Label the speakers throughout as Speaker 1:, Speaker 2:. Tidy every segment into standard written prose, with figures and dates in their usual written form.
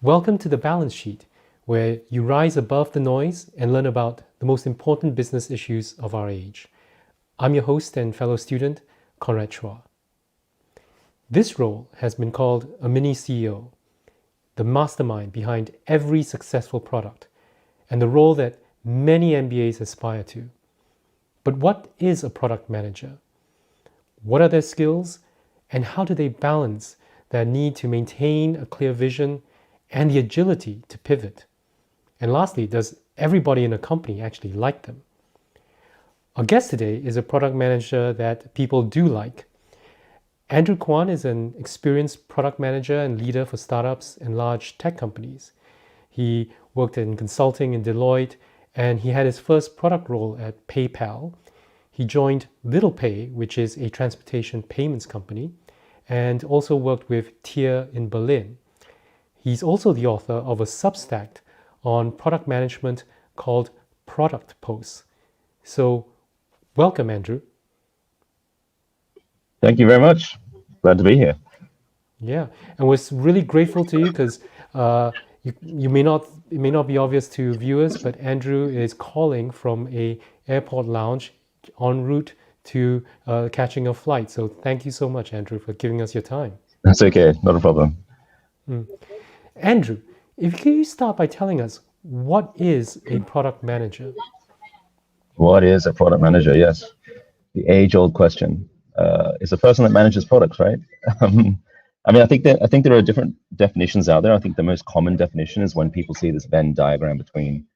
Speaker 1: Welcome to the Balance Sheet, where you rise above the noise and learn about the most important business issues of our age. I'm your host and fellow student, Conrad Chua. This role has been called a mini CEO, the mastermind behind every successful product, and the role that many MBAs aspire to. But what is a product manager? What are their skills, and how do they balance their need to maintain a clear vision and the agility to pivot? And lastly, does everybody in a company actually like them? Our guest today is a product manager that people do like. Andrew Quan is an experienced product manager and leader for startups and large tech companies. He worked in consulting in Deloitte, and he had his first product role at PayPal. He joined LittlePay, which is a transportation payments company, and also worked with Tier in Berlin. He's also the author of a Substack on product management called Product Posts. So, welcome, Andrew.
Speaker 2: Thank you very much. Glad to be here.
Speaker 1: Yeah, and we're really grateful to you because it may not be obvious to viewers, but Andrew is calling from a airport lounge en route to catching a flight. So thank you so much, Andrew, for giving us your time.
Speaker 2: That's okay, not a problem.
Speaker 1: Andrew, if you start by telling us, what is a product manager?
Speaker 2: What is a product manager? Yes, the age-old question. It's a person that manages products, right? I think there are different definitions out there. I think the most common definition is when people see this Venn diagram between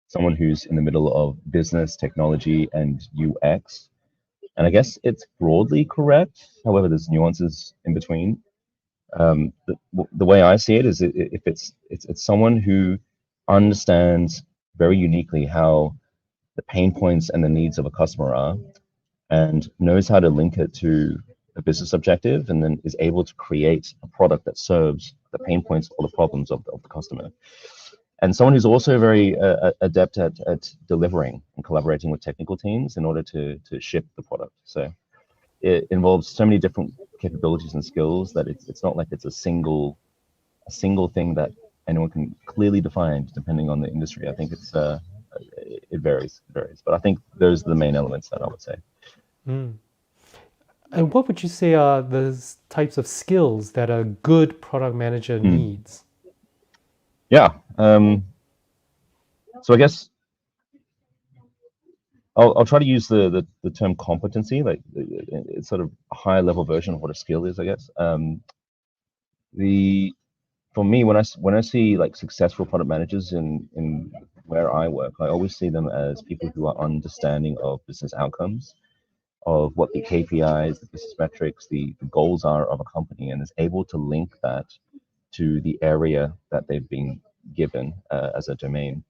Speaker 2: someone who's in the middle of business, technology, and UX. And I guess it's broadly correct. However, there's nuances in between. The way I see it is if it's someone who understands very uniquely how the pain points and the needs of a customer are, and knows how to link it to a business objective, and then is able to create a product that serves the pain points or the problems of the customer. And someone who's also very adept at delivering and collaborating with technical teams in order to ship the product. So it involves so many different capabilities and skills that it's not like it's a single thing that anyone can clearly define depending on the industry. I think it varies, but I think those are the main elements that I would say.
Speaker 1: And what would you say are the types of skills that a good product manager needs?
Speaker 2: Yeah. So I guess I'll try to use the term competency, like it's sort of a higher level version of what a skill is, I guess. For me, when I see like successful product managers in where I work, I always see them as people who are understanding of business outcomes, of what the KPIs, the business metrics, the goals are of a company, and is able to link that to the area that they've been given as a domain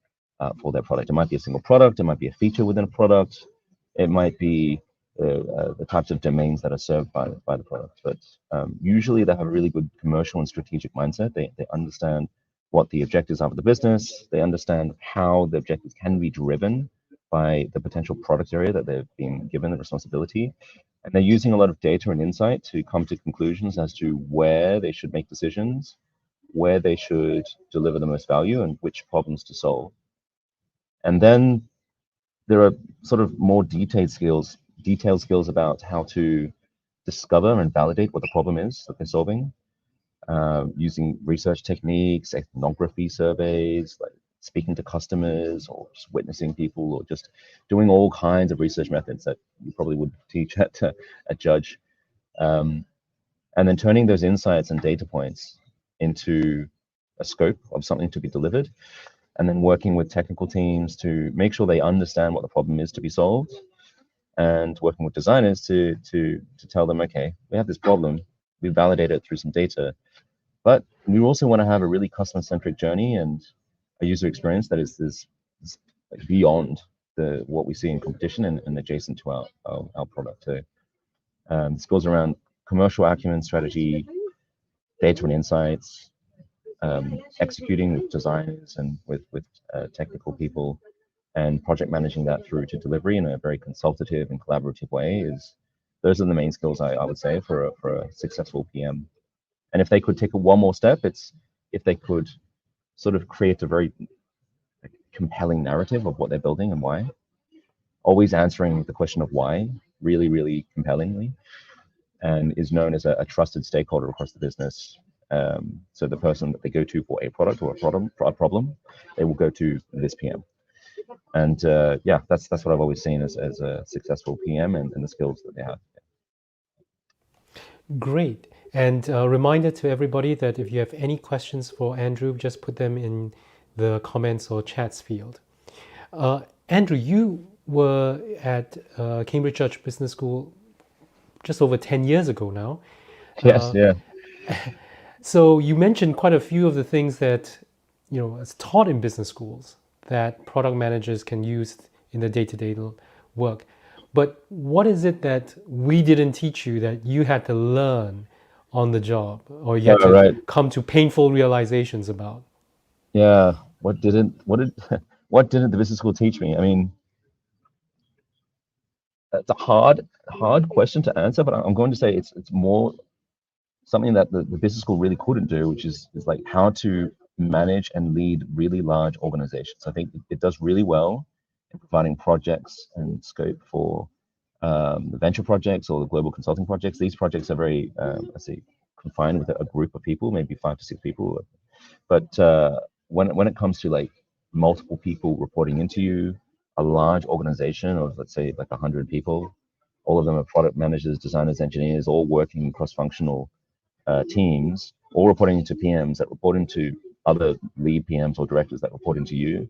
Speaker 2: for their product. It might be a single product, it might be a feature within a product, it might be the types of domains that are served by the product. But usually they have a really good commercial and strategic mindset. They understand what the objectives are of the business. They understand how the objectives can be driven by the potential product area that they've been given the responsibility. And they're using a lot of data and insight to come to conclusions as to where they should make decisions, where they should deliver the most value, and which problems to solve. And then there are sort of more detailed skills about how to discover and validate what the problem is that they're solving, using research techniques, ethnography surveys, like speaking to customers or just witnessing people, or just doing all kinds of research methods that you probably would teach at a judge, and then turning those insights and data points into a scope of something to be delivered, and then working with technical teams to make sure they understand what the problem is to be solved, and working with designers to tell them, okay, we have this problem, we validate it through some data, but we also want to have a really customer-centric journey and a user experience that is like beyond what we see in competition and adjacent to our product too. This goes around commercial acumen, strategy, data and insights, executing with designers and with technical people, and project managing that through to delivery in a very consultative and collaborative way. Those are the main skills I would say for a successful PM. And if they could take one more step, it's if they could sort of create a very compelling narrative of what they're building and why. Always answering the question of why really, really compellingly, and is known as a trusted stakeholder across the business. So the person that they go to for a product or a problem, they will go to this PM. And yeah, that's what I've always seen as a successful PM and the skills that they have.
Speaker 1: Great. And a reminder to everybody that if you have any questions for Andrew, just put them in the comments or chats field. Andrew, you were at Cambridge Church Business School just over 10 years ago now.
Speaker 2: Yes, yeah.
Speaker 1: So you mentioned quite a few of the things that, is taught in business schools that product managers can use in the day-to-day work. But what is it that we didn't teach you that you had to learn on the job, or you had
Speaker 2: Oh,
Speaker 1: to
Speaker 2: right.
Speaker 1: come to painful realizations about?
Speaker 2: Yeah. What didn't what didn't the business school teach me? I mean, it's a hard question to answer, but I'm going to say it's more something that the business school really couldn't do, which is like how to manage and lead really large organizations. I think it does really well in providing projects and scope for the venture projects or the global consulting projects. These projects are very, let's say, confined with a group of people, maybe 5 to 6 people. But when it comes to like multiple people reporting into you, a large organization of let's say like 100 people, all of them are product managers, designers, engineers, all working cross-functional teams, all reporting to PMs that report into other lead PMs or directors that report into you,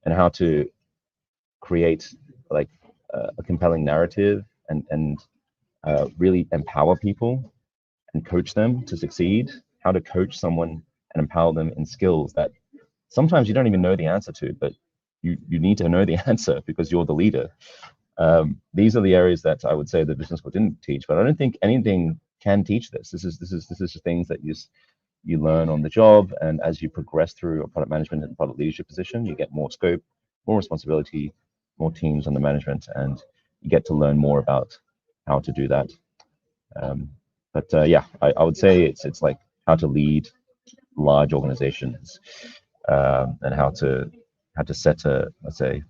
Speaker 2: and how to create like a compelling narrative and really empower people and coach them to succeed. How to coach someone and empower them in skills that sometimes you don't even know the answer to, but you need to know the answer because you're the leader. These are the areas that I would say the business school didn't teach, but I don't think anything can teach this. This is just things that you learn on the job, and as you progress through a product management and product leadership position, you get more scope, more responsibility, more teams under management, and you get to learn more about how to do that. But yeah, I would say it's like how to lead large organizations, and how to set a, let's say,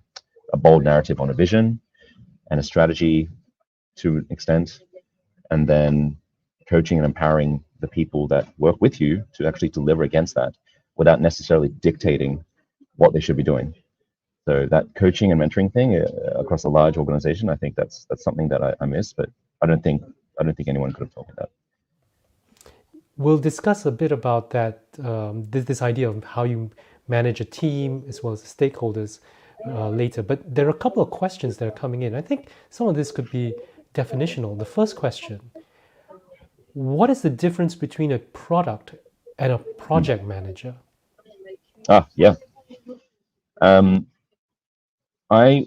Speaker 2: a bold narrative on a vision and a strategy to an extent, and then coaching and empowering the people that work with you to actually deliver against that without necessarily dictating what they should be doing. So that coaching and mentoring thing across a large organization, I think that's something that I miss, but I don't think anyone could have told me that.
Speaker 1: We'll discuss a bit about that, this idea of how you manage a team as well as the stakeholders later. But there are a couple of questions that are coming in. I think some of this could be definitional. The first question: what is the difference between a product and a project manager?
Speaker 2: Yeah. Um, I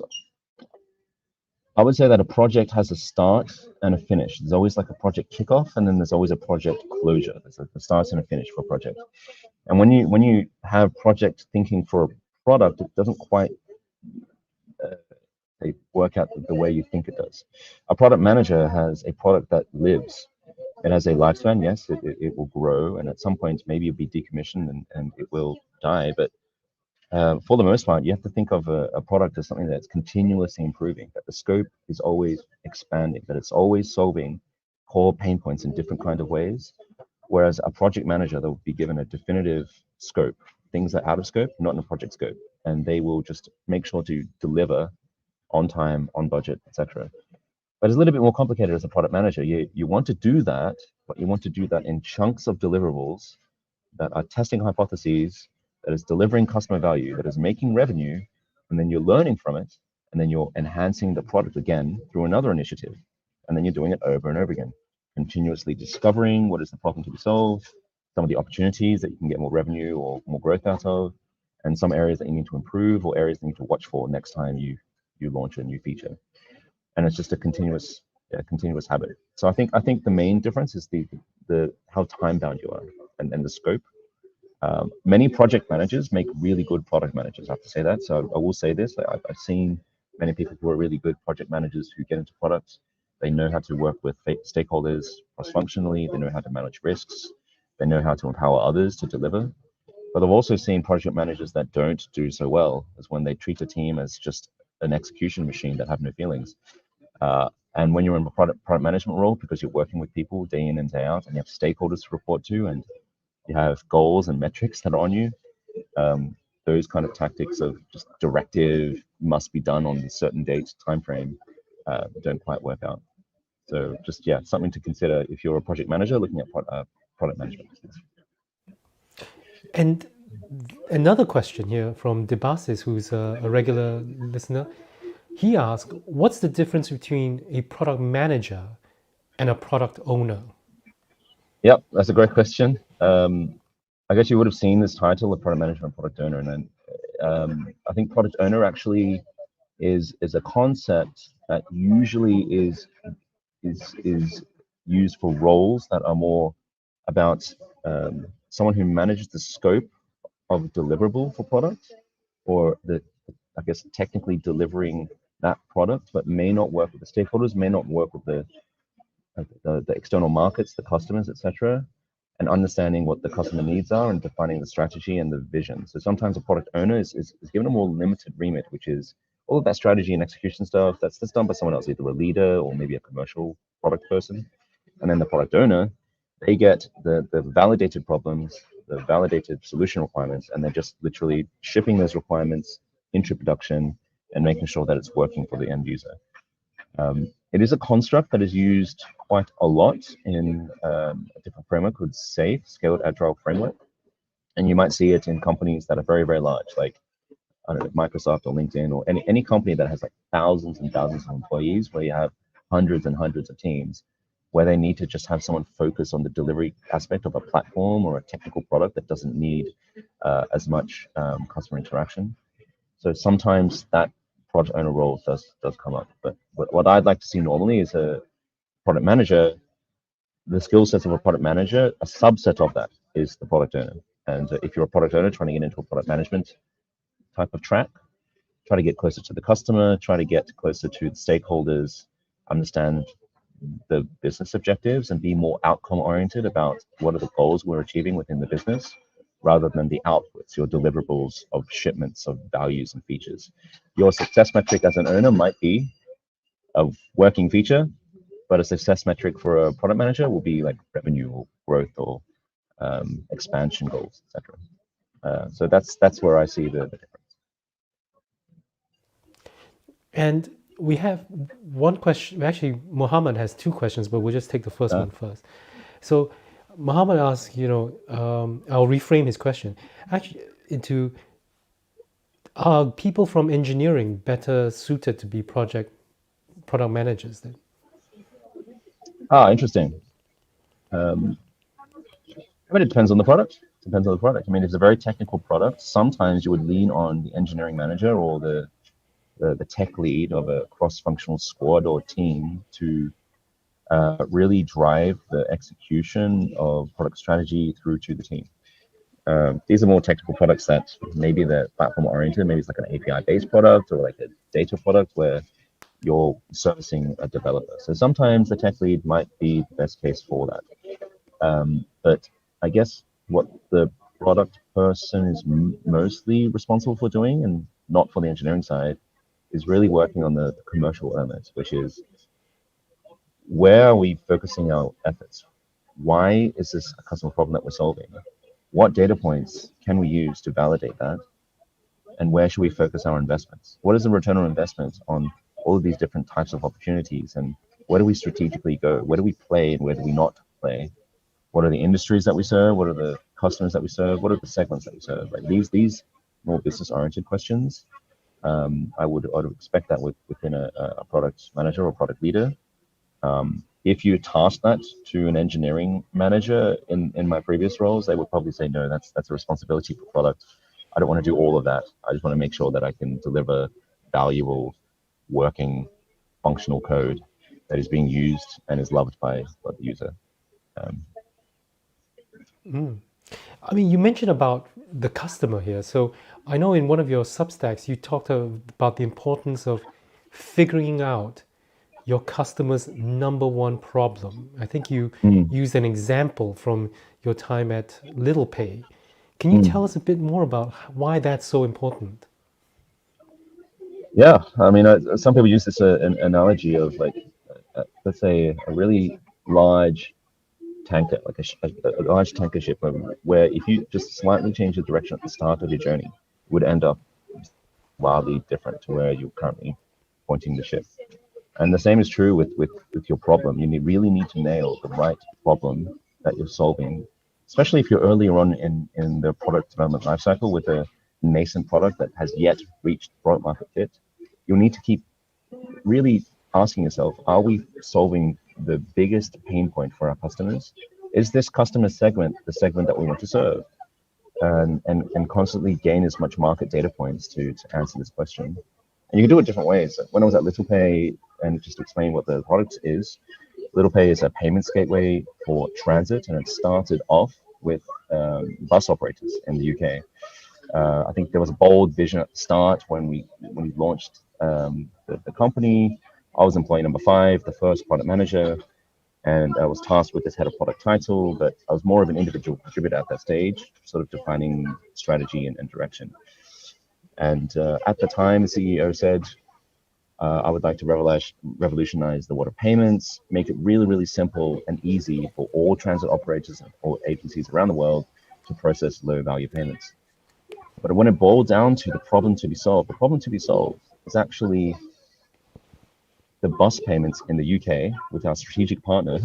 Speaker 2: would say that a project has a start and a finish. There's always like a project kickoff, and then there's always a project closure. There's like a start and a finish for a project. And when you have project thinking for a product, it doesn't quite work out the way you think it does. A product manager has a product that lives. It has a lifespan. Yes, it will grow, and at some point maybe it'll be decommissioned and it will die. But for the most part, you have to think of a product as something that's continuously improving, that the scope is always expanding, that it's always solving core pain points in different kind of ways. Whereas a project manager, they'll be given a definitive scope. Things that are out of scope, not in a project scope, and they will just make sure to deliver on time, on budget, etc. But it's a little bit more complicated as a product manager. You want to do that, but you want to do that in chunks of deliverables that are testing hypotheses, that is delivering customer value, that is making revenue, and then you're learning from it, and then you're enhancing the product again through another initiative, and then you're doing it over and over again, continuously discovering what is the problem to be solved, some of the opportunities that you can get more revenue or more growth out of, and some areas that you need to improve or areas that you need to watch for next time you launch a new feature. And it's just a continuous habit. So I think the main difference is the how time bound you are and the scope. Many project managers make really good product managers. I have to say that. So I will say this: I've seen many people who are really good project managers who get into products. They know how to work with stakeholders cross-functionally. They know how to manage risks. They know how to empower others to deliver. But I've also seen project managers that don't do so well, is when they treat a team as just an execution machine that have no feelings. And when you're in a product management role, because you're working with people day in and day out, and you have stakeholders to report to, and you have goals and metrics that are on you, those kind of tactics of just directive must be done on a certain date time frame don't quite work out. So just something to consider if you're a project manager looking at product management.
Speaker 1: And another question here from Debasis, who's a regular listener. He asked, what's the difference between a product manager and a product owner?
Speaker 2: Yep, that's a great question. I guess you would have seen this title of product manager and product owner, and then I think product owner actually is a concept that usually is used for roles that are more about someone who manages the scope of deliverable for products, or I guess technically delivering that product, but may not work with the stakeholders, may not work with the external markets, the customers, etc., and understanding what the customer needs are and defining the strategy and the vision. So sometimes a product owner is given a more limited remit, which is all of that strategy and execution stuff that's done by someone else, either a leader or maybe a commercial product person. And then the product owner, they get the validated problems, the validated solution requirements, and they're just literally shipping those requirements into production and making sure that it's working for the end user. It is a construct that is used quite a lot in a different framework called SAFe, Scaled Agile Framework. And you might see it in companies that are very, very large, like I don't know, Microsoft or LinkedIn, or any company that has like thousands and thousands of employees, where you have hundreds and hundreds of teams, where they need to just have someone focus on the delivery aspect of a platform or a technical product that doesn't need as much customer interaction. So sometimes that product owner role does come up. But what I'd like to see normally is a product manager. The skill sets of a product manager, a subset of that is the product owner. And if you're a product owner trying to get into a product management type of track, try to get closer to the customer, try to get closer to the stakeholders, understand the business objectives, and be more outcome oriented about what are the goals we're achieving within the business, rather than the outputs, your deliverables of shipments of values and features. Your success metric as an owner might be a working feature, but a success metric for a product manager will be like revenue or growth or expansion goals, etc. So that's where I see the difference.
Speaker 1: And we have one question. Actually, Mohammed has two questions, but we'll just take the first one first. So Mohammed asks, I'll reframe his question actually into, are people from engineering better suited to be product managers then?
Speaker 2: Interesting. I mean, it depends on the product. I mean, if it's a very technical product, sometimes you would lean on the engineering manager or the tech lead of a cross-functional squad or team to really drive the execution of product strategy through to the team. These are more technical products that maybe they're platform oriented, maybe it's like an API based product or like a data product where you're servicing a developer. So sometimes the tech lead might be the best case for that. But I guess what the product person is mostly responsible for doing, and not for the engineering side, is really working on the commercial elements, which is, where are we focusing our efforts? Why is this a customer problem that we're solving? What data points can we use to validate that? And where should we focus our investments? What is the return on investment on all of these different types of opportunities? And where do we strategically go? Where do we play and where do we not play? What are the industries that we serve? What are the customers that we serve? What are the segments that we serve? Like these more business-oriented questions, I would expect that within a product manager or product leader. If you task that to an engineering manager in my previous roles, they would probably say, no, that's a responsibility for product. I don't want to do all of that. I just want to make sure that I can deliver valuable, working, functional code that is being used and is loved by the user.
Speaker 1: I mean, you mentioned about the customer here. So I know in one of your Substacks, you talked about the importance of figuring out your customer's number one problem. I think you used an example from your time at Little Pay. Can you tell us a bit more about why that's so important?
Speaker 2: Yeah, I mean, some people use this an analogy of like, let's say, a really large tanker, like a large tanker ship, where if you just slightly change the direction at the start of your journey, it would end up wildly different to where you're currently pointing the ship. And the same is true with your problem. You really need to nail the right problem that you're solving, especially if you're earlier on in the product development lifecycle with a nascent product that has yet reached product market fit. You'll need to keep really asking yourself, are we solving the biggest pain point for our customers? Is this customer segment the segment that we want to serve? And constantly gain as much market data points to answer this question. And you can do it different ways. When I was at LittlePay, and just to explain what the product is, LittlePay is a payments gateway for transit, and it started off with bus operators in the UK. I think there was a bold vision at the start when we launched the company. I was employee number 5, the first product manager, and I was tasked with this head of product title, but I was more of an individual contributor at that stage, sort of defining strategy and direction. And at the time, the CEO said, I would like to revolutionize the water payments, make it really, really simple and easy for all transit operators or agencies around the world to process low value payments. But when it boiled down to the problem to be solved, the problem to be solved is actually the bus payments in the UK with our strategic partner,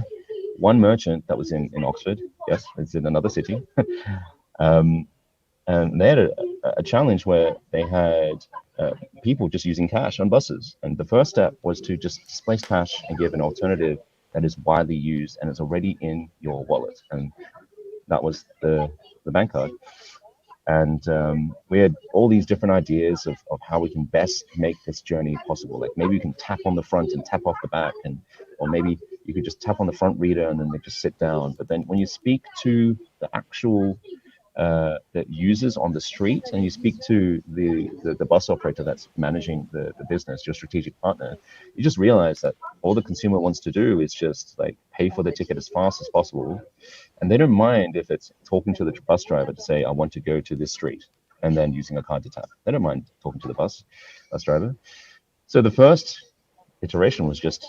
Speaker 2: one merchant that was in Oxford. Yes, it's in another city. And they had a challenge where they had people just using cash on buses. And the first step was to just displace cash and give an alternative that is widely used and is already in your wallet. And that was the bank card. And we had all these different ideas of how we can best make this journey possible. Like maybe you can tap on the front and tap off the back, or maybe you could just tap on the front reader and then they just sit down. But then when you speak to the actual the users on the street, and you speak to the bus operator that's managing the business, your strategic partner, you just realize that all the consumer wants to do is just like pay for the ticket as fast as possible. And they don't mind if it's talking to the bus driver to say, I want to go to this street, and then using a card to tap. They don't mind talking to the bus driver. So the first iteration was just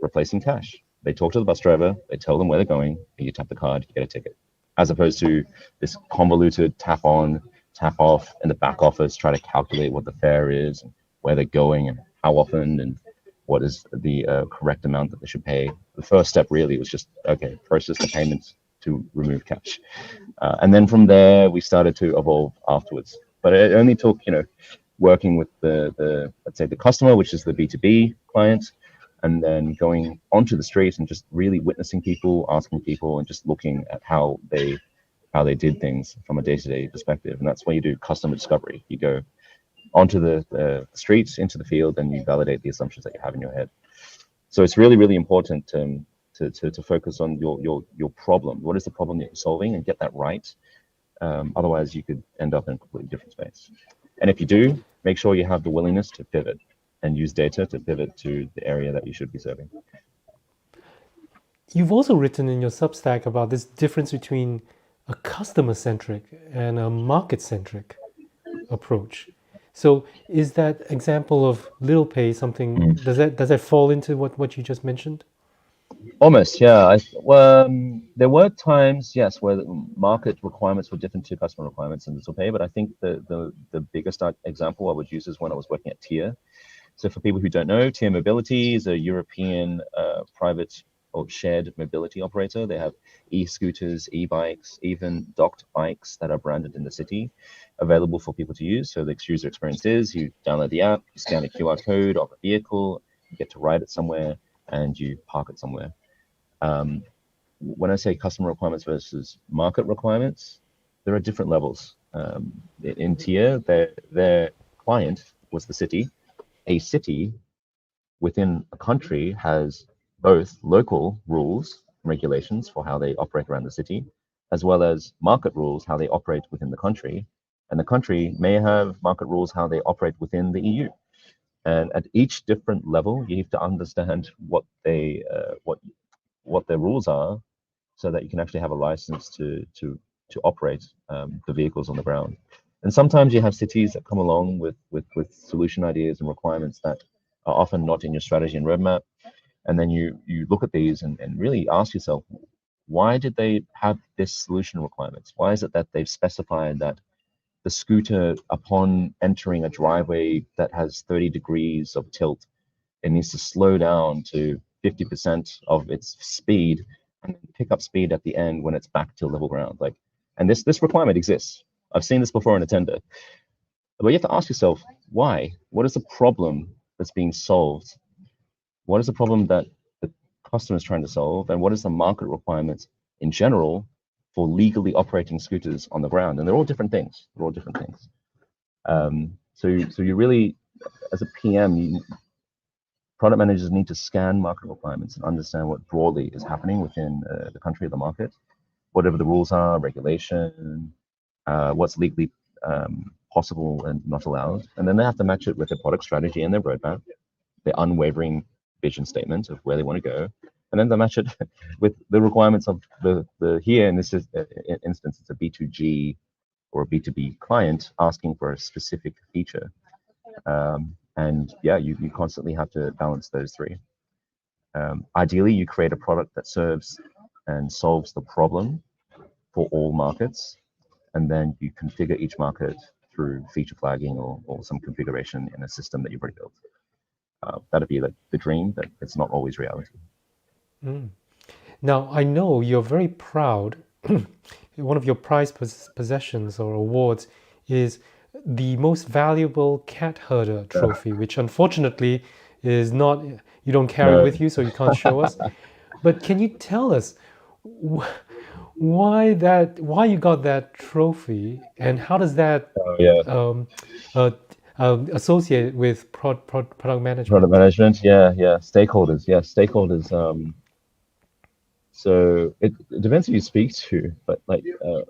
Speaker 2: replacing cash. They talk to the bus driver, they tell them where they're going, and you tap the card, you get a ticket. As opposed to this convoluted tap on, tap off in the back office, try to calculate what the fare is, and where they're going, and how often, and what is the correct amount that they should pay. The first step really was just, okay, process the payments to remove cash. And then from there, we started to evolve afterwards. But it only took, working with the let's say the customer, which is the B2B client, and then going onto the street and just really witnessing people, asking people, and just looking at how they did things from a day-to-day perspective. And that's why you do customer discovery. You go onto the streets, into the field, and you validate the assumptions that you have in your head. So it's really, really important to focus on your problem. What is the problem that you're solving, and get that right. Otherwise, you could end up in a completely different space. And if you do, make sure you have the willingness to pivot and use data to pivot to the area that you should be serving.
Speaker 1: You've also written in your Substack about this difference between a customer-centric and a market-centric approach. So is that example of LittlePay something, does that fall into what you just mentioned?
Speaker 2: Almost, yeah. There were times, yes, where market requirements were different to customer requirements in LittlePay, but I think the biggest example I would use is when I was working at TIER. So for people who don't know, TIER Mobility is a European private or shared mobility operator. They have e-scooters, e-bikes, even docked bikes that are branded in the city, available for people to use. So the user experience is you download the app, you scan a QR code of a vehicle, you get to ride it somewhere, and you park it somewhere. When I say customer requirements versus market requirements, there are different levels. In TIER, their client was the city. A city within a country has both local rules and regulations for how they operate around the city, as well as market rules, how they operate within the country. And the country may have market rules, how they operate within the EU. And at each different level, you have to understand what their rules are, so that you can actually have a license to to operate the vehicles on the ground. And sometimes you have cities that come along with solution ideas and requirements that are often not in your strategy and roadmap. And then you look at these and really ask yourself, why did they have this solution requirements? Why is it that they've specified that the scooter, upon entering a driveway that has 30 degrees of tilt, it needs to slow down to 50% of its speed and then pick up speed at the end when it's back to level ground? Like, and this requirement exists. I've seen this before in a tender. But you have to ask yourself, why? What is the problem that's being solved? What is the problem that the customer is trying to solve? And what is the market requirements in general for legally operating scooters on the ground? And they're all different things. They're all different things. So you really, as a PM, product managers need to scan market requirements and understand what broadly is happening within the country or the market, whatever the rules are, regulation, what's legally possible and not allowed. And then they have to match it with their product strategy and their roadmap, their unwavering vision statement of where they want to go. And then they match it with the requirements of the here, in this instance, it's a B2G or a B2B client asking for a specific feature. And yeah, you constantly have to balance those three. Ideally, you create a product that serves and solves the problem for all markets, and then you configure each market through feature flagging or some configuration in a system that you've already built. That'd be like the dream, but it's not always reality.
Speaker 1: Now, I know you're very proud. One of your prized possessions or awards is the most valuable cat herder trophy, which unfortunately is not, you don't carry with you, so you can't show us. But can you tell us why you got that trophy, and how does that associate with product management?
Speaker 2: Product management, yeah. Stakeholders. So it depends who you speak to, but like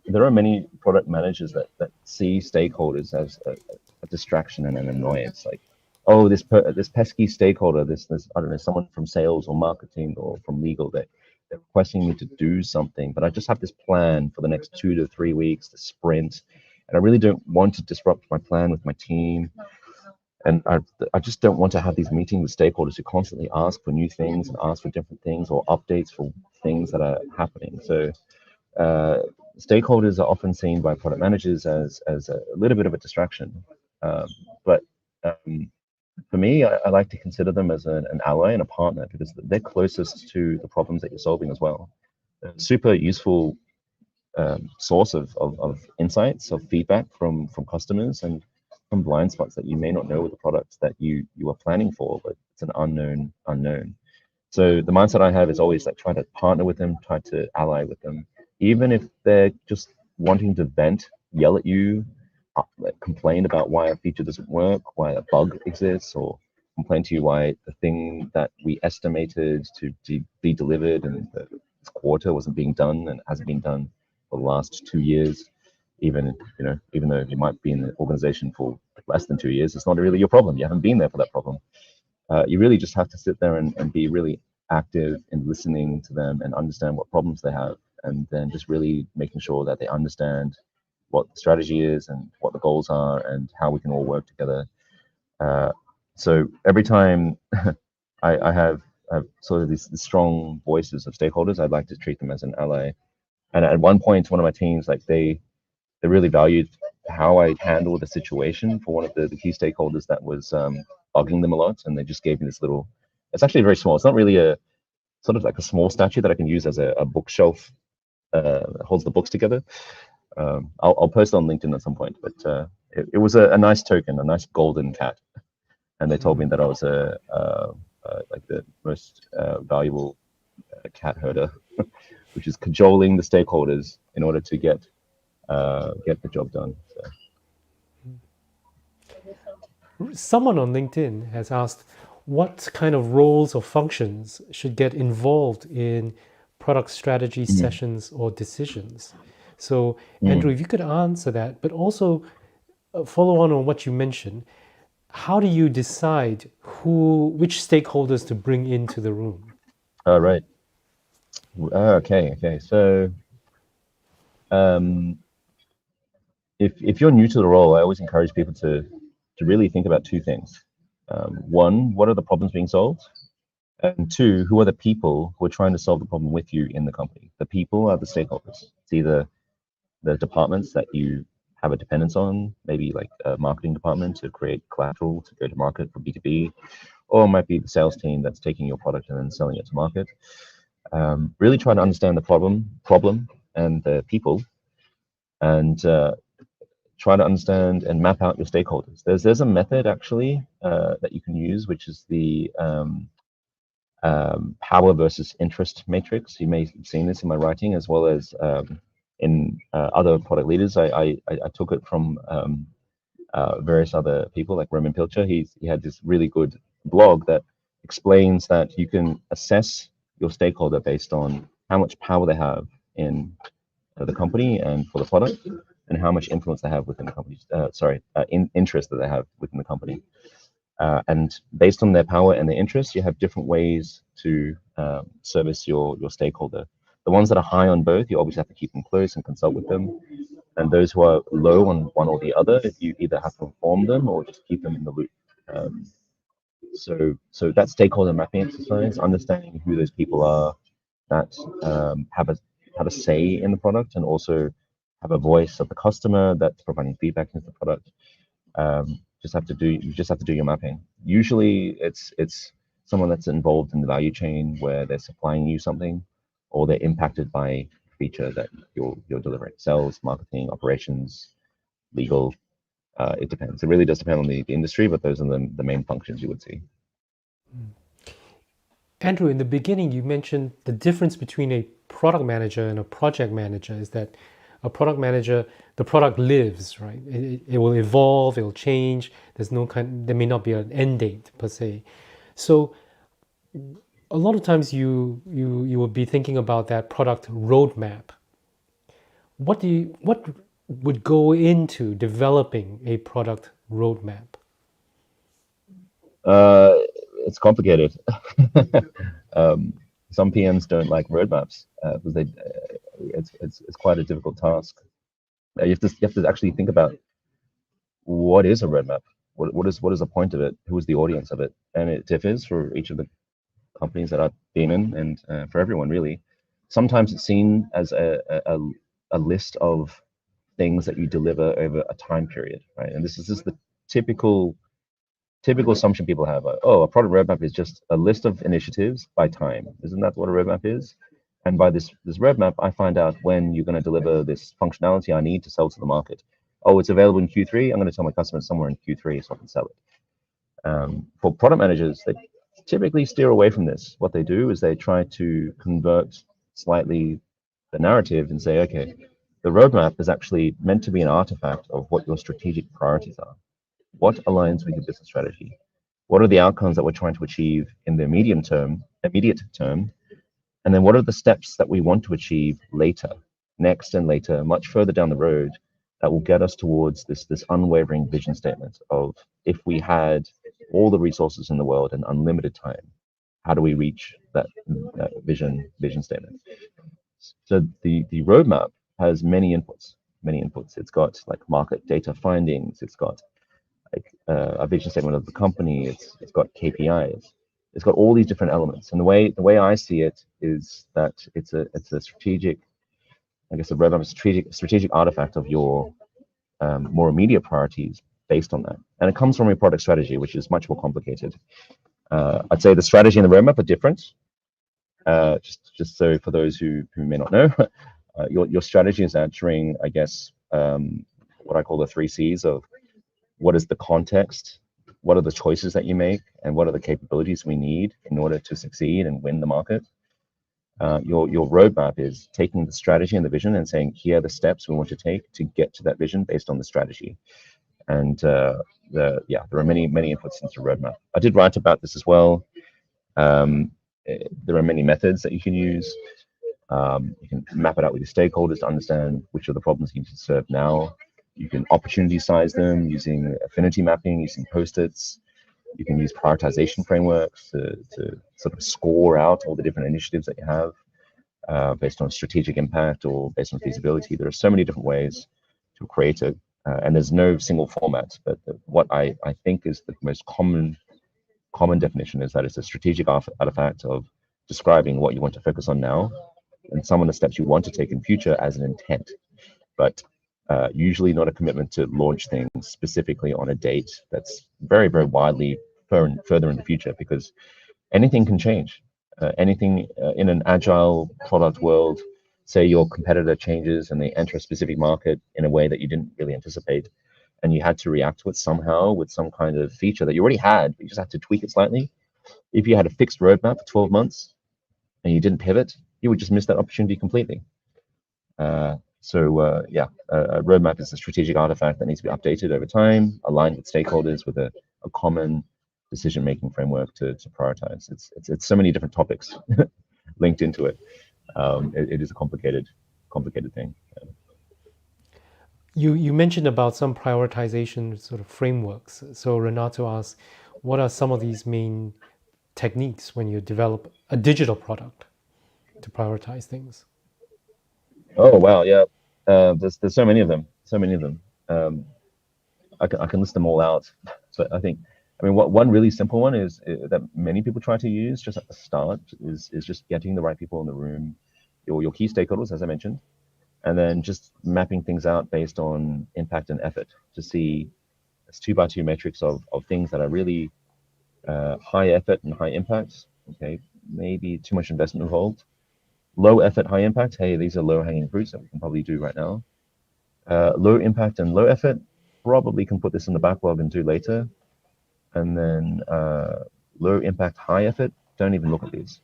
Speaker 2: there are many product managers that see stakeholders as a distraction and an annoyance. Like, oh, this pesky stakeholder, this I don't know, someone from sales or marketing or from legal, they're requesting me to do something, but I just have this plan for the next 2 to 3 weeks, the sprint, and I really don't want to disrupt my plan with my team. And I just don't want to have these meetings with stakeholders who constantly ask for new things and ask for different things or updates for things that are happening. So stakeholders are often seen by product managers as a little bit of a distraction. But for me, I like to consider them as an ally and a partner, because they're closest to the problems that you're solving as well. Super useful source of insights, of feedback from customers, and some blind spots that you may not know with the products that you are planning for, but it's an unknown. So the mindset I have is always like try to partner with them, try to ally with them, even if they're just wanting to vent, yell at you, complain about why a feature doesn't work, why a bug exists, or complain to you why the thing that we estimated to be delivered in this quarter wasn't being done and hasn't been done for the last 2 years. Even though you might be in the organization for less than 2 years, it's not really your problem. You haven't been there for that problem. You really just have to sit there and be really active in listening to them and understand what problems they have, and then just really making sure that they understand what the strategy is and what the goals are and how we can all work together. So every time I have sort of these strong voices of stakeholders, I'd like to treat them as an ally. And at one point, one of my teams, like they really valued how I handled the situation for one of the key stakeholders that was bugging them a lot, and they just gave me this little. It's actually very small. It's not really a sort of like a small statue that I can use as a bookshelf. Holds the books together. I'll post it on LinkedIn at some point, but it was a nice token, a nice golden cat, and they told me that I was like the most valuable cat herder, which is cajoling the stakeholders in order to get the job done. So.
Speaker 1: Someone on LinkedIn has asked what kind of roles or functions should get involved in product strategy sessions or decisions. So, Andrew, if you could answer that, but also follow on what you mentioned, how do you decide which stakeholders to bring into the room?
Speaker 2: Right. Okay. So Um, if you're new to the role, I always encourage people to really think about two things. One, what are the problems being solved? And two, who are the people who are trying to solve the problem with you in the company? The people are the stakeholders. It's either the departments that you have a dependence on, maybe like a marketing department to create collateral to go to market for B2B, or it might be the sales team that's taking your product and then selling it to market. Really try to understand the problem and the people, and try to understand and map out your stakeholders. There's a method actually that you can use, which is the power versus interest matrix. You may have seen this in my writing, as well as in other product leaders. I took it from various other people, like Roman Pilcher. He had this really good blog that explains that you can assess your stakeholder based on how much power they have in the company and for the product, and how much influence they have within the company. Interest that they have within the company. And based on their power and their interests, you have different ways to service your stakeholder. The ones that are high on both, you always have to keep them close and consult with them. And those who are low on one or the other, you either have to inform them or just keep them in the loop. So that stakeholder mapping exercise, understanding who those people are that have a say in the product, and also have a voice of the customer that's providing feedback into the product. You just have to do your mapping. Usually it's someone that's involved in the value chain where they're supplying you something, or they're impacted by a feature that you're delivering. Sales, marketing, operations, legal. It depends. It really does depend on the industry, but those are the main functions you would see.
Speaker 1: Andrew, in the beginning, you mentioned the difference between a product manager and a project manager is that a product manager, the product lives, right? It will evolve, it will change. There may not be an end date per se. So a lot of times you will be thinking about that product roadmap. What would go into developing a product roadmap?
Speaker 2: It's complicated. Some PMs don't like roadmaps because it's quite a difficult task. You have to actually think about what is a roadmap. What is the point of it? Who is the audience of it? And it differs for each of the companies that I've been in, and for everyone really. Sometimes it's seen as a list of things that you deliver over a time period, right? And this is just the typical assumption people have. Like, oh, a product roadmap is just a list of initiatives by time. Isn't that what a roadmap is? And by this roadmap, I find out when you're going to deliver this functionality I need to sell to the market. Oh, it's available in Q3. I'm going to tell my customers somewhere in Q3 so I can sell it. For product managers, they typically steer away from this. What they do is they try to convert slightly the narrative and say, okay, the roadmap is actually meant to be an artifact of what your strategic priorities are. What aligns with your business strategy? What are the outcomes that we're trying to achieve in the immediate term? And then what are the steps that we want to achieve later, next and later, much further down the road, that will get us towards this unwavering vision statement of, if we had all the resources in the world and unlimited time, how do we reach that vision statement? So the roadmap has many inputs. It's got like market data findings. It's got like a vision statement of the company. It's got KPIs. It's got all these different elements. And the way I see it is that it's a strategic, I guess, a roadmap, a strategic artifact of your more immediate priorities based on that. And it comes from your product strategy, which is much more complicated. I'd say the strategy and the roadmap are different. Just so for those who may not know, your strategy is answering, I guess, what I call the 3 C's of what is the context, what are the choices that you make, and what are the capabilities we need in order to succeed and win the market. Your roadmap is taking the strategy and the vision and saying, here are the steps we want to take to get to that vision based on the strategy. And there are many inputs into roadmap. I did write about this as well. There are many methods that you can use. You can map it out with your stakeholders to understand which are the problems you need to serve now. You can opportunity size them using affinity mapping, using post-its. You can use prioritization frameworks to sort of score out all the different initiatives that you have. based on strategic impact or based on feasibility. There are so many different ways to create it, and there's no single format. But what I think is the most common definition is that it's a strategic artifact of describing what you want to focus on now and some of the steps you want to take in future as an intent, but usually not a commitment to launch things specifically on a date that's very, very widely further in the future, because anything can change. Anything in an agile product world, say your competitor changes and they enter a specific market in a way that you didn't really anticipate, and you had to react to it somehow with some kind of feature that you already had, but you just had to tweak it slightly. If you had a fixed roadmap for 12 months and you didn't pivot, you would just miss that opportunity completely. Yeah, a roadmap is a strategic artifact that needs to be updated over time, aligned with stakeholders with a common decision-making framework to prioritize. It's so many different topics linked into it. It is a complicated thing.
Speaker 1: You mentioned about some prioritization sort of frameworks. So Renato asks, what are some of these main techniques when you develop a digital product to prioritize things?
Speaker 2: Oh wow, yeah. There's so many of them. So many of them. I can list them all out. So I mean, one really simple one is that many people try to use just at the start is just getting the right people in the room, your key stakeholders, as I mentioned, and then just mapping things out based on impact and effort to see it's 2x2 metrics of things that are really high effort and high impact. Okay, maybe too much investment involved. Low effort, high impact. Hey, these are low hanging fruits that we can probably do right now. Low impact and low effort, probably can put this in the backlog and do later. And then low impact, high effort, don't even look at these.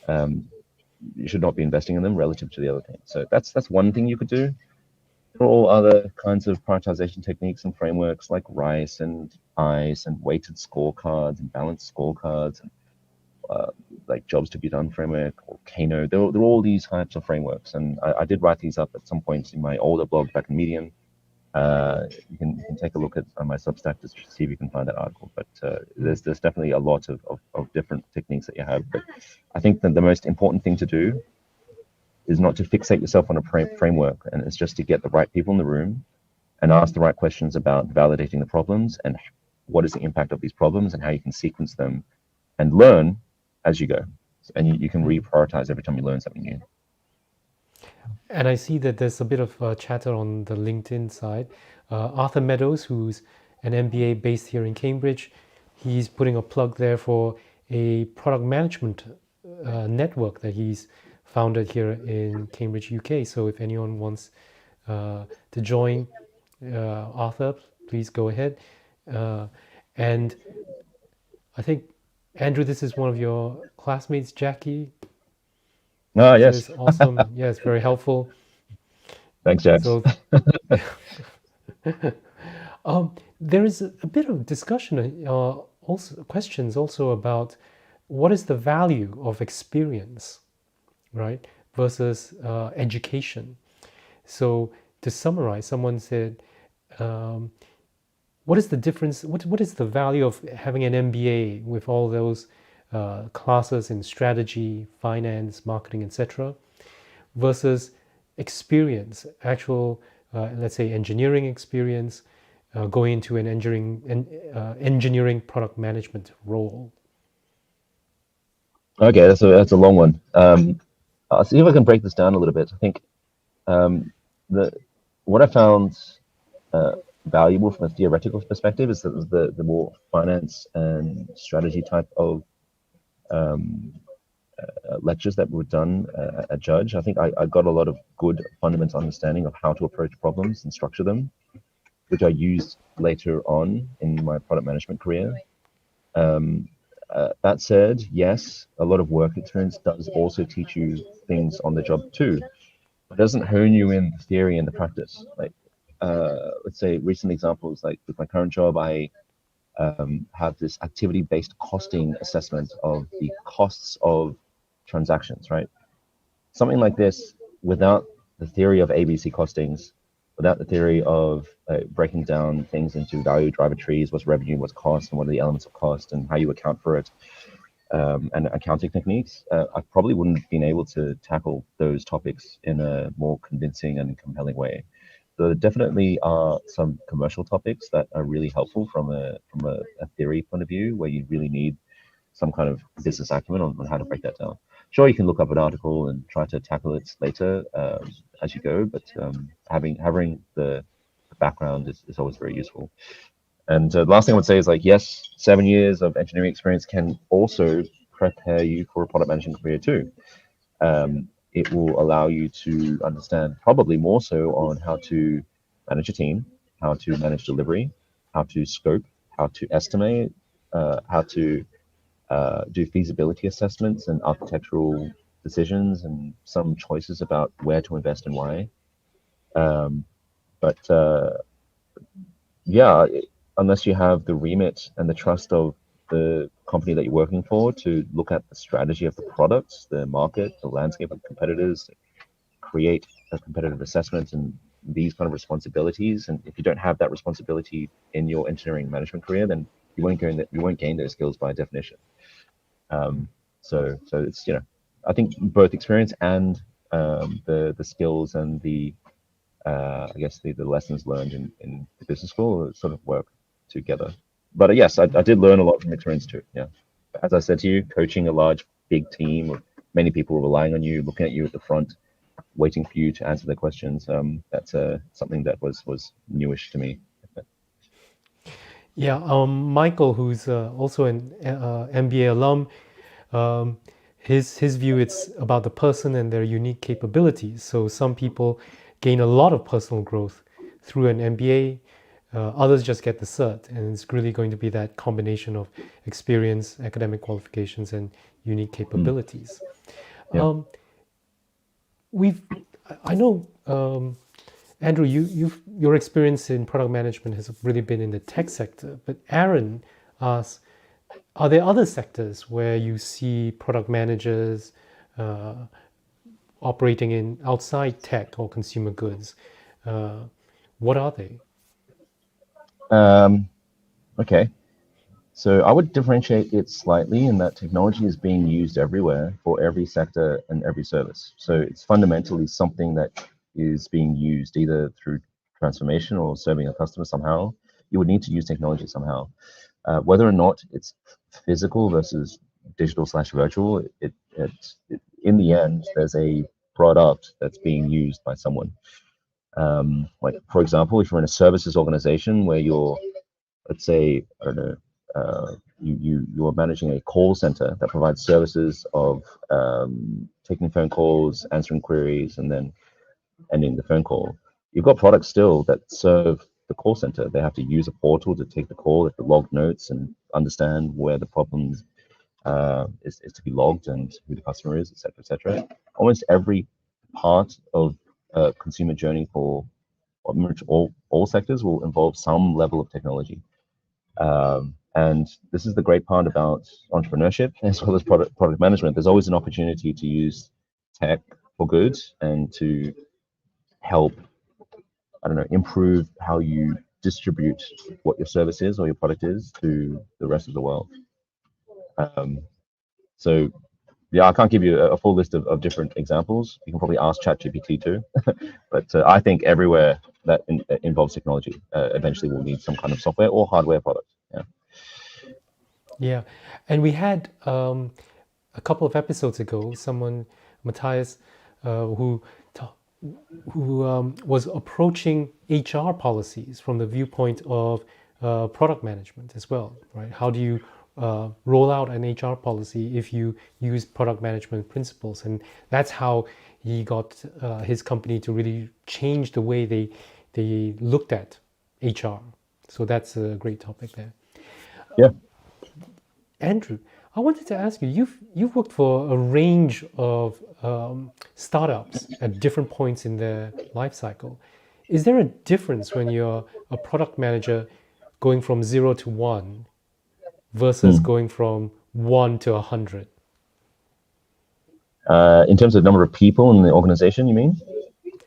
Speaker 2: You should not be investing in them relative to the other things. So that's one thing you could do. There are all other kinds of prioritization techniques and frameworks like RICE and ICE and weighted scorecards and balanced scorecards and like jobs to be done framework or Kano. There are all these types of frameworks, and I did write these up at some points in my older blog back in Medium. You can take a look at my Substack just to see if you can find that article. But there's definitely a lot of different techniques that you have. But I think that the most important thing to do is not to fixate yourself on a framework, and it's just to get the right people in the room and ask the right questions about validating the problems and what is the impact of these problems and how you can sequence them and learn as you go. And you can reprioritize every time you learn something new.
Speaker 1: And I see that there's a bit of chatter on the LinkedIn side. Arthur Meadows, who's an MBA based here in Cambridge, he's putting a plug there for a product management network that he's founded here in Cambridge, UK. So if anyone wants to join Arthur, please go ahead. And I think, Andrew, this is one of your classmates, Jackie.
Speaker 2: Ah, yes.
Speaker 1: It's awesome. Yes, very helpful.
Speaker 2: Thanks, Jack.
Speaker 1: So, there is a bit of discussion, also questions also about what is the value of experience, right, versus education. So to summarize, someone said, what is the difference? What is the value of having an MBA with all those classes in strategy, finance, marketing, etc., versus experience, actual, let's say, engineering experience, going into an engineering product management role?
Speaker 2: Okay, that's a long one. I'll see if I can break this down a little bit. I think what I found valuable from a theoretical perspective is that the more finance and strategy type of lectures that were done at Judge. I think I got a lot of good fundamental understanding of how to approach problems and structure them, which I used later on in my product management career. That said, yes, a lot of work experience does also teach you things on the job too. It doesn't hone you in the theory and the practice. Like, let's say recent examples, like with my current job, I have this activity-based costing assessment of the costs of transactions, right? Something like this, without the theory of ABC costings, without the theory of breaking down things into value driver trees, what's revenue, what's cost, and what are the elements of cost, and how you account for it, and accounting techniques, I probably wouldn't have been able to tackle those topics in a more convincing and compelling way. There definitely are some commercial topics that are really helpful from a theory point of view, where you really need some kind of business acumen on how to break that down. Sure, you can look up an article and try to tackle it later as you go, but having the background is always very useful. And the last thing I would say is, like, yes, 7 years of engineering experience can also prepare you for a product management career too. It will allow you to understand probably more so on how to manage a team, how to manage delivery, how to scope, how to estimate, how to do feasibility assessments and architectural decisions, and some choices about where to invest and why. But yeah, unless you have the remit and the trust of the company that you're working for to look at the strategy of the products, the market, the landscape of competitors, create a competitive assessment and these kind of responsibilities. And if you don't have that responsibility in your engineering management career, then you won't gain those skills by definition. So it's, I think both experience and the skills and the I guess the lessons learned in the business school sort of work together. But yes, I did learn a lot from experience too. Yeah, as I said to you, coaching a large, big team of many people relying on you, looking at you at the front, waiting for you to answer their questions. That's something that was newish to me.
Speaker 1: Yeah, Michael, who's also an MBA alum, his view, it's about the person and their unique capabilities. So some people gain a lot of personal growth through an MBA, others just get the cert, and it's really going to be that combination of experience, academic qualifications, and unique capabilities.
Speaker 2: Yeah.
Speaker 1: I know, Andrew, your experience in product management has really been in the tech sector, but Aaron asks, are there other sectors where you see product managers operating in outside tech or consumer goods? What are they?
Speaker 2: Okay. So I would differentiate it slightly in that technology is being used everywhere for every sector and every service. So it's fundamentally something that is being used either through transformation or serving a customer somehow. You would need to use technology somehow. Whether or not it's physical versus digital/virtual, in the end, there's a product that's being used by someone. Like, for example, if you're in a services organization where you're, let's say, I don't know, you're managing a call center that provides services of taking phone calls, answering queries, and then ending the phone call. You've got products still that serve the call center. They have to use a portal to take the call, they have to log notes and understand where the problem is to be logged and who the customer is, etc., etc. Almost every part of consumer journey for all sectors will involve some level of technology. And this is the great part about entrepreneurship as well as product management. There's always an opportunity to use tech for good and to help, I don't know, improve how you distribute what your service is or your product is to the rest of the world. So yeah, I can't give you a full list of different examples. You can probably ask ChatGPT too. But I think everywhere that involves technology eventually will need some kind of software or hardware product. Yeah.
Speaker 1: Yeah, and we had a couple of episodes ago, Matthias, who was approaching HR policies from the viewpoint of product management as well, right? How do you roll out an HR policy if you use product management principles? And that's how he got his company to really change the way they looked at HR. So that's a great topic there.
Speaker 2: Yeah.
Speaker 1: Andrew, I wanted to ask you, you've worked for a range of startups at different points in their life cycle. Is there a difference when you're a product manager going from 0 to 1 versus going from 1 to 100?
Speaker 2: In terms of number of people in the organization, you mean?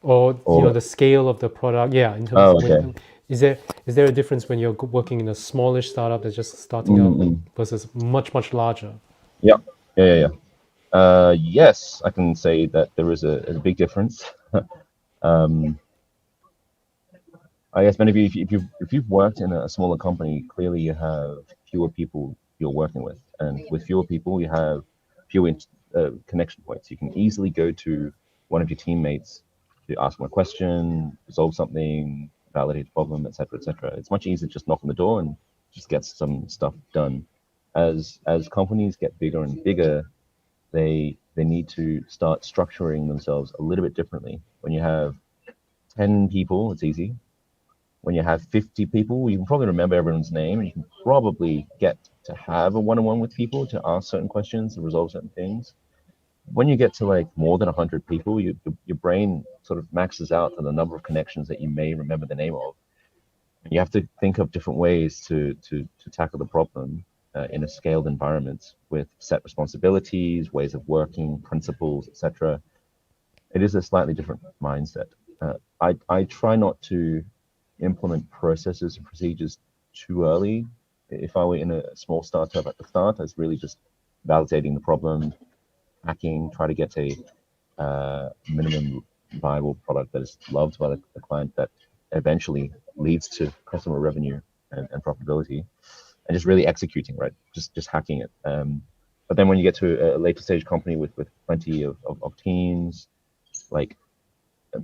Speaker 1: Or the scale of the product? Yeah, in terms of is there a difference when you're working in a smallish startup that's just starting up versus much larger?
Speaker 2: Yeah, yeah. Yes, I can say that there is a big difference. um, I guess many of you, if you've worked in a smaller company, clearly you have fewer people you're working with, and with fewer people, you have fewer connection points. You can easily go to one of your teammates to ask them a question, resolve something, validate a problem, etc., etc. It's much easier to just knock on the door and just get some stuff done. As companies get bigger and bigger, they need to start structuring themselves a little bit differently. When you have 10 people, it's easy. When you have 50 people, you can probably remember everyone's name, and you can probably get to have a one-on-one with people to ask certain questions and resolve certain things. When you get to like more than 100 people, your brain sort of maxes out on the number of connections that you may remember the name of. And you have to think of different ways to tackle the problem in a scaled environment with set responsibilities, ways of working, principles, etc. It is a slightly different mindset. I try not to implement processes and procedures too early. If I were in a small startup at the start, I was really just validating the problem, hacking, try to get a minimum viable product that is loved by the client that eventually leads to customer revenue and profitability, and just really executing, right? Just hacking it. But then when you get to a later stage company with plenty of teams, like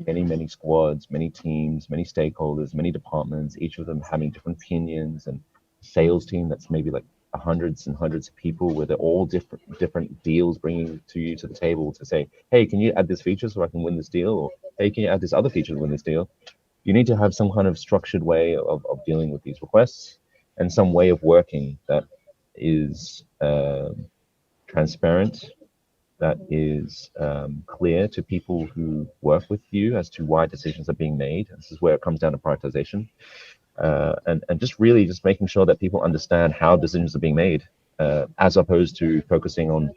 Speaker 2: many squads, many teams, many stakeholders, many departments, each of them having different opinions, and sales team that's maybe like hundreds and hundreds of people where they're all different deals bringing to you to the table to say, hey, can you add this feature so I can win this deal? Or hey, can you add this other feature to win this deal? You need to have some kind of structured way of dealing with these requests, and some way of working that is transparent, that is clear to people who work with you as to why decisions are being made. This is where it comes down to prioritization, and just really just making sure that people understand how decisions are being made, as opposed to focusing on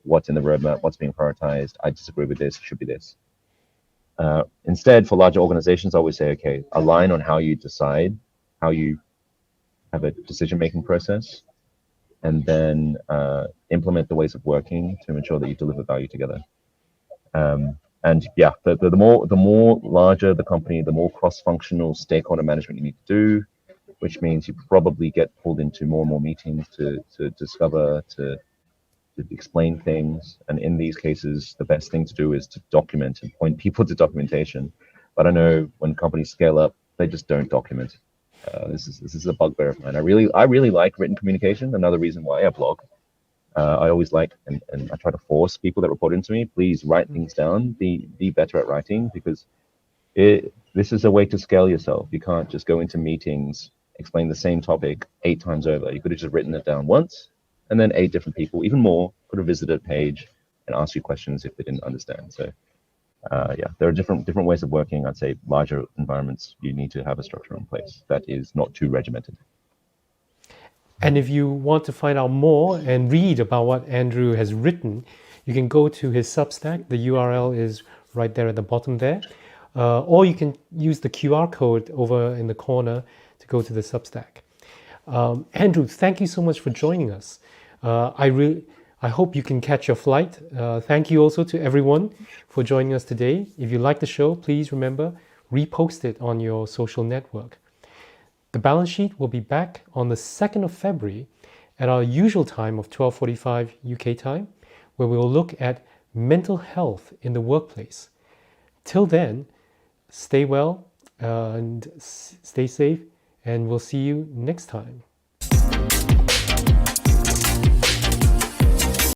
Speaker 2: what's in the roadmap, what's being prioritized. I disagree with this, it should be this. Instead, for larger organizations, I always say, okay, align on how you decide, how you have a decision-making process, and then implement the ways of working to ensure that you deliver value together. And yeah, the more larger the company, the more cross-functional stakeholder management you need to do, which means you probably get pulled into more and more meetings to discover, to explain things. And in these cases, the best thing to do is to document and point people to documentation. But I know when companies scale up, they just don't document. This is a bugbear of mine. I really like written communication. Another reason why I blog. I always like, and I try to force people that report into me, please write things down, be better at writing, because this is a way to scale yourself. You can't just go into meetings, explain the same topic 8 times over. You could have just written it down once, and then 8 different people, even more, could have visited a page and asked you questions if they didn't understand. So yeah, there are different ways of working. I'd say larger environments, you need to have a structure in place that is not too regimented.
Speaker 1: And if you want to find out more and read about what Andrew has written, you can go to his Substack. The URL is right there at the bottom there. Or you can use the QR code over in the corner to go to the Substack. Andrew, thank you so much for joining us. I hope you can catch your flight. Thank you also to everyone for joining us today. If you like the show, please remember, repost it on your social network. The balance sheet will be back on the 2nd of February at our usual time of 12:45 UK time, where we will look at mental health in the workplace. Till then, stay well and stay safe, and we'll see you next time.